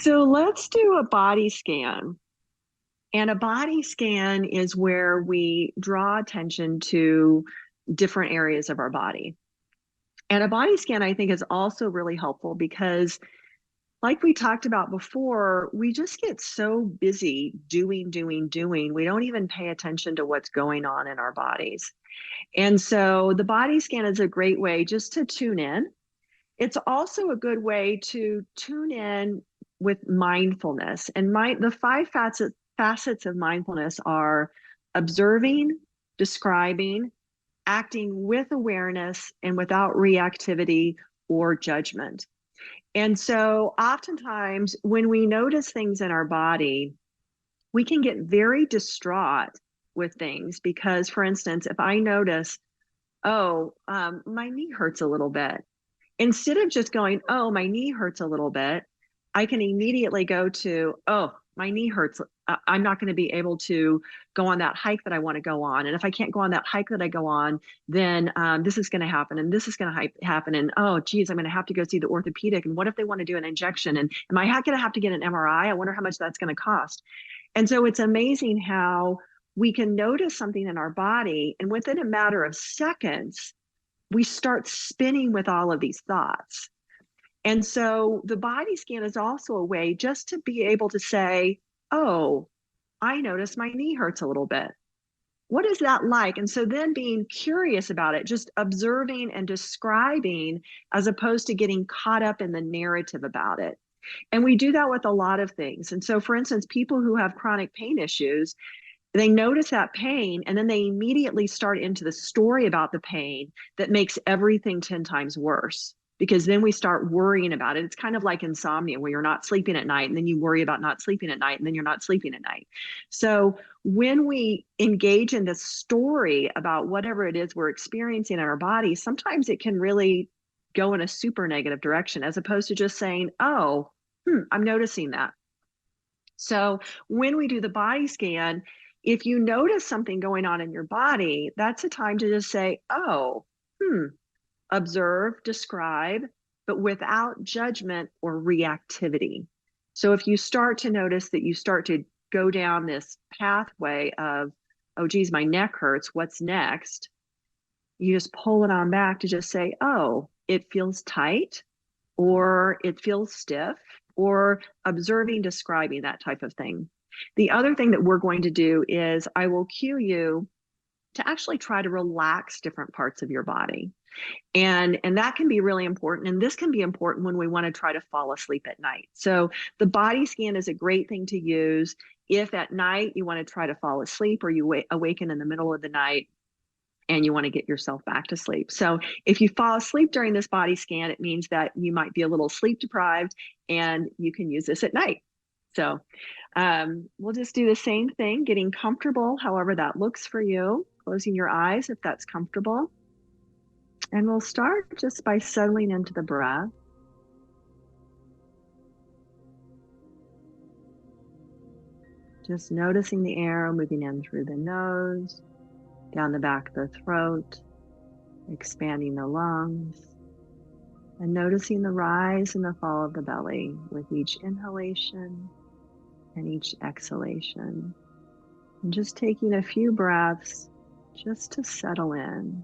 So let's do a body scan. And a body scan is where we draw attention to different areas of our body. And a body scan, I think, is also really helpful because, like we talked about before, we just get so busy doing, doing, doing. We don't even pay attention to what's going on in our bodies. And so the body scan is a great way just to tune in. It's also a good way to tune in with mindfulness. And the five facets of mindfulness are observing, describing, acting with awareness and without reactivity or judgment. And so oftentimes when we notice things in our body, we can get very distraught with things because, for instance, if I notice, my knee hurts a little bit, instead of just going, oh, my knee hurts a little bit, I can immediately go to, oh, my knee hurts. I'm not going to be able to go on that hike that I want to go on. And if I can't go on that hike that I go on, then this is going to happen. And this is going to happen. And oh, geez, I'm going to have to go see the orthopedic. And what if they want to do an injection? And am I going to have to get an MRI? I wonder how much that's going to cost. And so it's amazing how we can notice something in our body. And within a matter of seconds, we start spinning with all of these thoughts. And so the body scan is also a way just to be able to say, oh, I notice my knee hurts a little bit. What is that like? And so then being curious about it, just observing and describing as opposed to getting caught up in the narrative about it. And we do that with a lot of things. And so, for instance, people who have chronic pain issues, they notice that pain and then they immediately start into the story about the pain that makes everything 10 times worse, because then we start worrying about it. It's kind of like insomnia where you're not sleeping at night and then you worry about not sleeping at night and then you're not sleeping at night. So when we engage in this story about whatever it is we're experiencing in our body, sometimes it can really go in a super negative direction as opposed to just saying, oh, I'm noticing that. So when we do the body scan, if you notice something going on in your body, that's a time to just say, oh, observe, describe, but without judgment or reactivity. So if you start to notice that you start to go down this pathway of, oh, geez, my neck hurts, what's next? You just pull it on back to just say, oh, it feels tight, or it feels stiff, or observing, describing, that type of thing. The other thing that we're going to do is I will cue you to actually try to relax different parts of your body. And that can be really important. And this can be important when we want to try to fall asleep at night. So the body scan is a great thing to use if at night you want to try to fall asleep or you awaken in the middle of the night and you want to get yourself back to sleep. So if you fall asleep during this body scan, it means that you might be a little sleep deprived and you can use this at night. So we'll just do the same thing, getting comfortable, however that looks for you, closing your eyes if that's comfortable. And we'll start just by settling into the breath. Just noticing the air moving in through the nose, down the back of the throat, expanding the lungs, and noticing the rise and the fall of the belly with each inhalation and each exhalation. And just taking a few breaths just to settle in.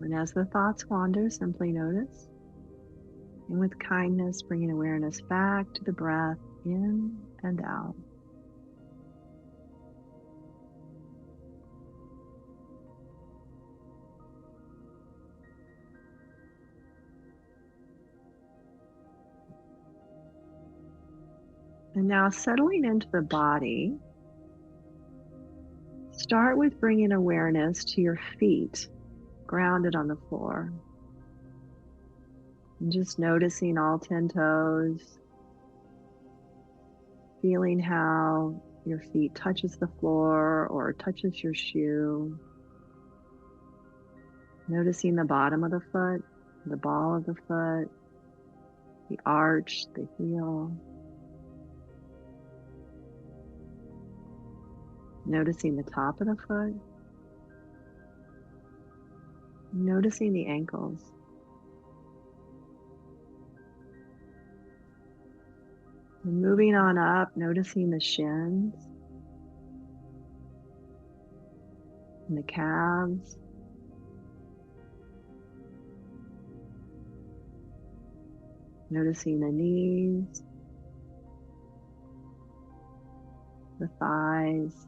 And as the thoughts wander, simply notice. And with kindness, bringing awareness back to the breath in and out. And now settling into the body, start with bringing awareness to your feet, grounded on the floor. And just noticing all 10 toes, feeling how your feet touches the floor or touches your shoe. Noticing the bottom of the foot, the ball of the foot, the arch, the heel. Noticing the top of the foot. Noticing the ankles. And moving on up, noticing the shins and the calves. Noticing the knees, the thighs.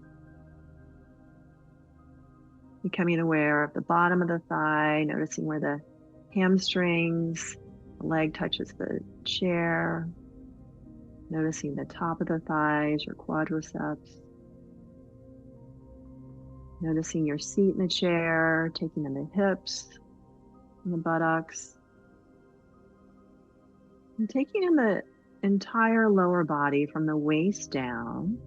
Becoming aware of the bottom of the thigh, noticing where the hamstrings, the leg touches the chair. Noticing the top of the thighs, your quadriceps. Noticing your seat in the chair, taking in the hips and the buttocks. And taking in the entire lower body from the waist down.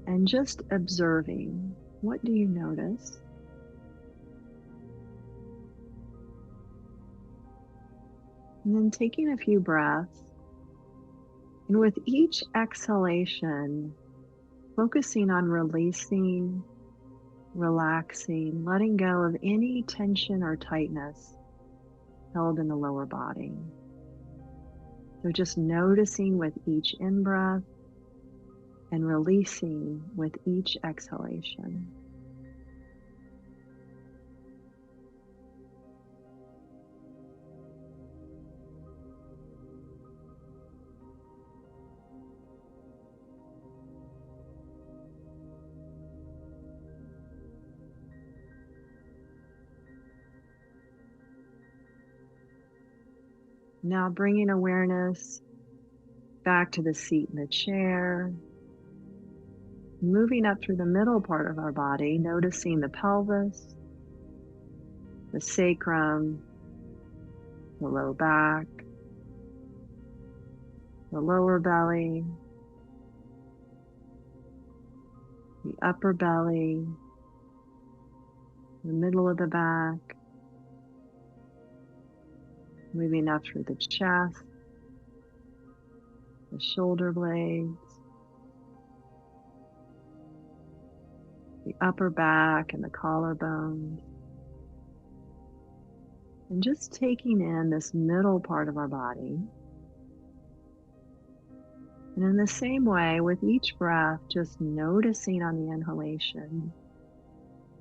And just observing, what do you notice? And then taking a few breaths. And with each exhalation, focusing on releasing, relaxing, letting go of any tension or tightness held in the lower body. So just noticing with each in-breath and releasing with each exhalation. Now bringing awareness back to the seat in the chair, moving up through the middle part of our body, noticing the pelvis, the sacrum, the low back, the lower belly, the upper belly, the middle of the back, moving up through the chest, the shoulder blades, the upper back and the collarbones. And just taking in this middle part of our body. And in the same way, with each breath, just noticing on the inhalation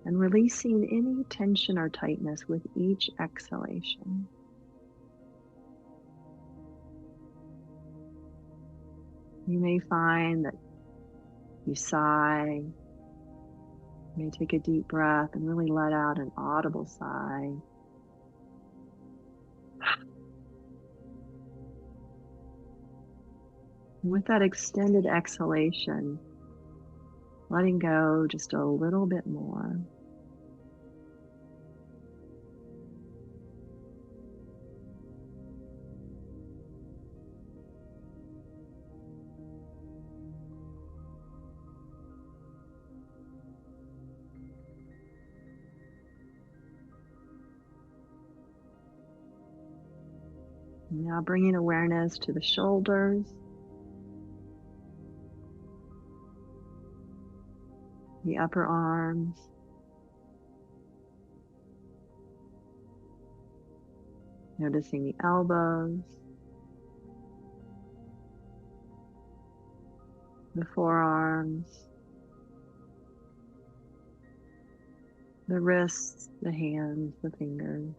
and releasing any tension or tightness with each exhalation. You may find that you sigh, you may take a deep breath and really let out an audible sigh. And with that extended exhalation, letting go just a little bit more. Now bringing awareness to the shoulders, the upper arms, noticing the elbows, the forearms, the wrists, the hands, the fingers.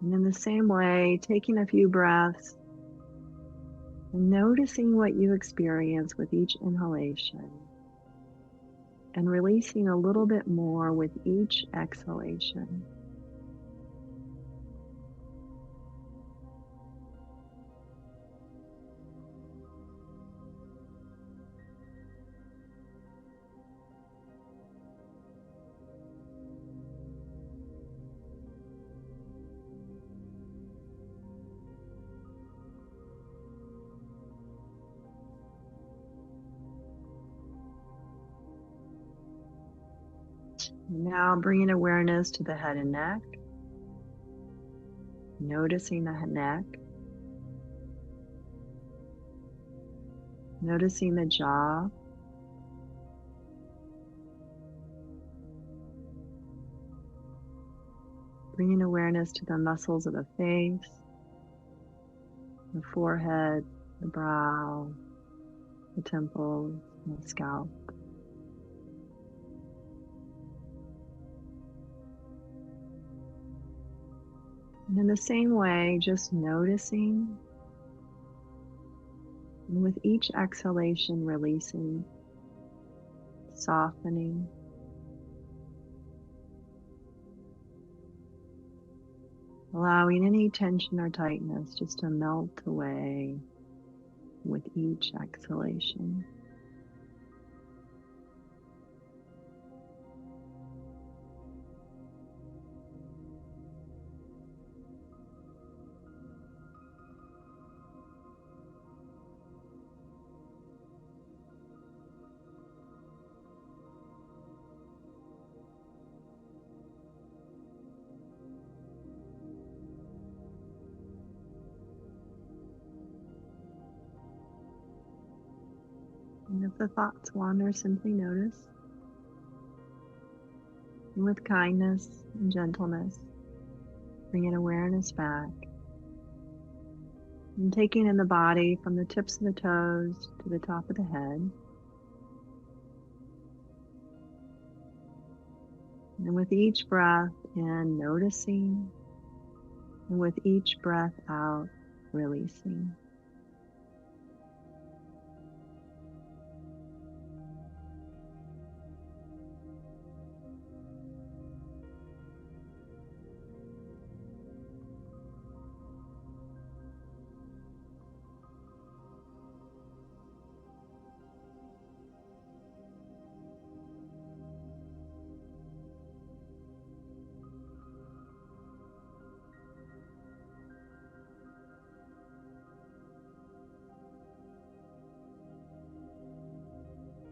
And in the same way, taking a few breaths and noticing what you experience with each inhalation and releasing a little bit more with each exhalation. Now bringing awareness to the head and neck, noticing the neck, noticing the jaw, bringing awareness to the muscles of the face, the forehead, the brow, the temples, and the scalp. And in the same way, just noticing, and with each exhalation, releasing, softening, allowing any tension or tightness just to melt away with each exhalation. And if the thoughts wander, simply notice. And with kindness and gentleness, bringing awareness back. And taking in the body from the tips of the toes to the top of the head. And with each breath in, noticing. And with each breath out, releasing.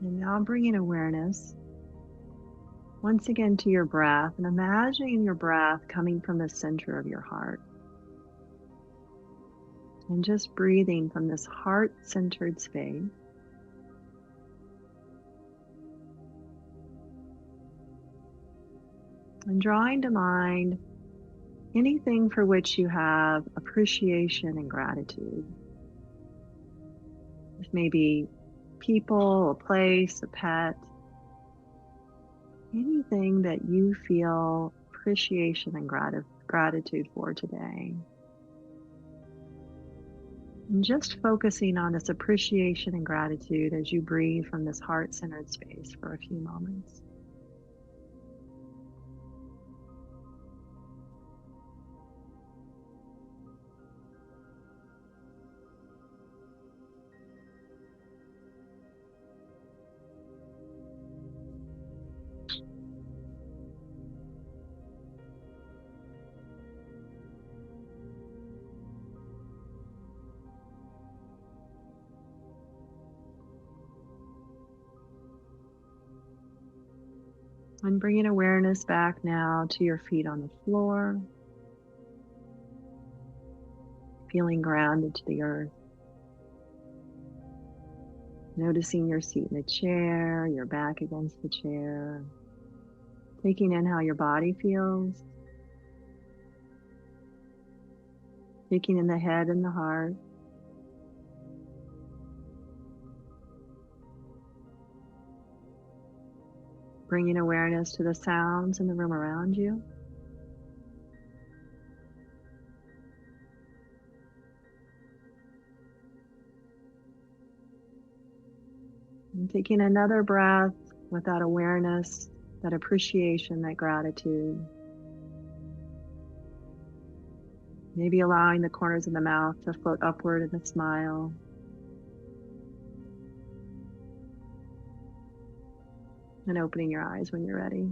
And now bringing awareness once again to your breath, and imagining your breath coming from the center of your heart. And just breathing from this heart-centered space. And drawing to mind anything for which you have appreciation and gratitude. This may be people, a place, a pet, anything that you feel appreciation and gratitude for today. And just focusing on this appreciation and gratitude as you breathe from this heart-centered space for a few moments. And bringing awareness back now to your feet on the floor, feeling grounded to the earth. Noticing your seat in the chair, your back against the chair. Taking in how your body feels. Taking in the head and the heart. Bringing awareness to the sounds in the room around you. And taking another breath with that awareness, that appreciation, that gratitude. Maybe allowing the corners of the mouth to float upward in a smile. And opening your eyes when you're ready.